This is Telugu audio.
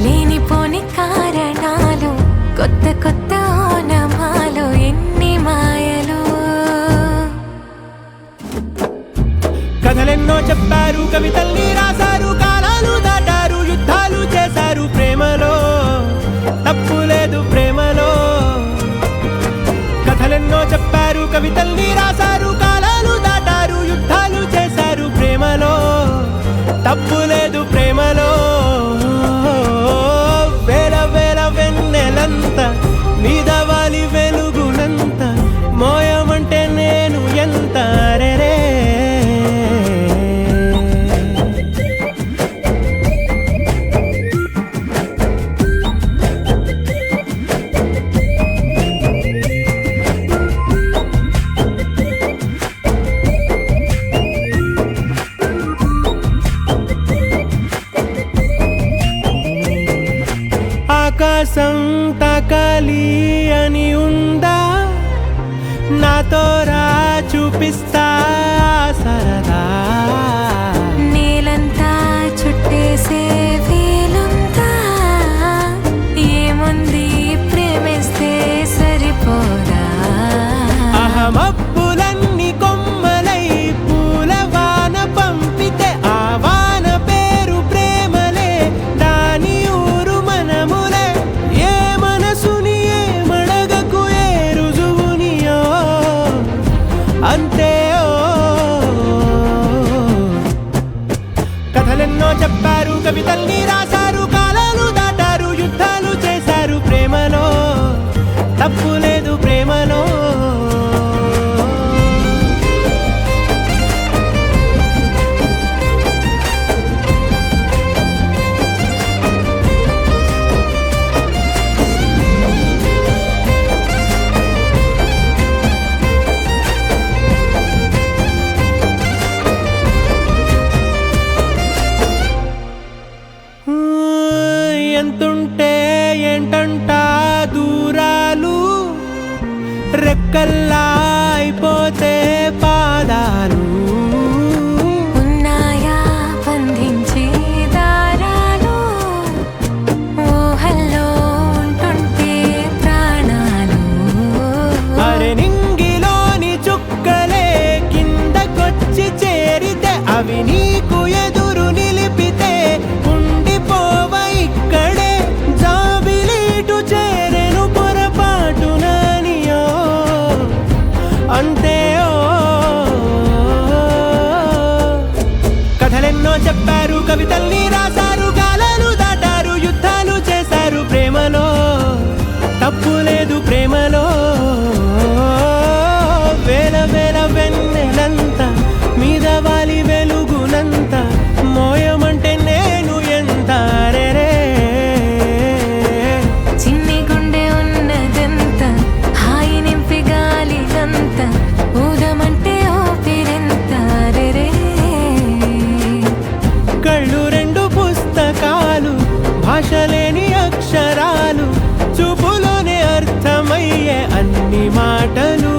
లేనిపోని కారణాలు, కొత్త కొత్త ఓనమాలు, ఎన్ని మాయలు. కథలెన్నో చెప్పారు, కవితల్ని రాశారు, కాలాలు దాటారు, యుద్ధాలు చేశారు ప్రేమలో, తప్పు లేదు ప్రేమలో. కథలెన్నో చెప్పారు, కవితల్ని రాశారు, కాలాలు దాటారు, యుద్ధాలు చేశారు ప్రేమలో, తప్పు లేదు ప్రేమలో. వేల వేల వెన్నెలంత మీద వాలి వెలుగునంత, మోయమంటే నేను ఎంత రే. ఆకాశం తాకాలి అని ఉందా, నాతో రా చూపిస్తా సరదా. నేలంతా చుట్టేసే వీలుందా, ఏముంది ప్రేమిస్తే సరిపోదా. అహమప్పులన్నీ కొమ్మలై పూలవాన పంపితే, ఆ వాన పేరు ప్రేమలే, దాని ఊరు మనములే. ఏ మనసుని ఏ మడగకు, ఏ రుజువునియో అంతే. కథలెన్నో చెప్పారు, కవితల్ని రాశారు, కాలాలు దాటారు, యుద్ధాలు చేశారు ప్రేమలో, తప్పు లేదు ప్రేమలో. ఎంతుంటే ఏంటంట దూరాలు, రెక్కల్లా అయిపోతే పాదాలు. ఉన్నాయా బంధించే దారాలు, ఊహల్లో ఉంటుంటే ప్రాణాలు. అరే నింగిలోని చుక్కలే కిందకొచ్చి చేరితే, అవి నీకు ఎదురు నిలిపితే ఉండిపోవ ఇక్కడే. జాబిలీటు చేరెను పొరపాటుననియో అంతే. కథలెన్నో చెప్పారు, కవితల్ని రాశారు, కాలాలు దాటారు, యుద్ధాలు చేశారు ప్రేమలో, తప్పు లేదు ప్రేమలో. వేల వేల వెన్నెలంత మీద వాలి వెలుగునంత, మోయమంటే నేను ఎంత రే. చిన్ని గుండె ఉన్నదంత, హాయి నింపి గాలినంత, ఊదమంటే ఊపిరెంత రే. కళ్ళు రెండు పుస్తకాలు, భాష లేని అక్షరాలు, చూపులోనే అర్థమయ్యే అన్ని మాటలు.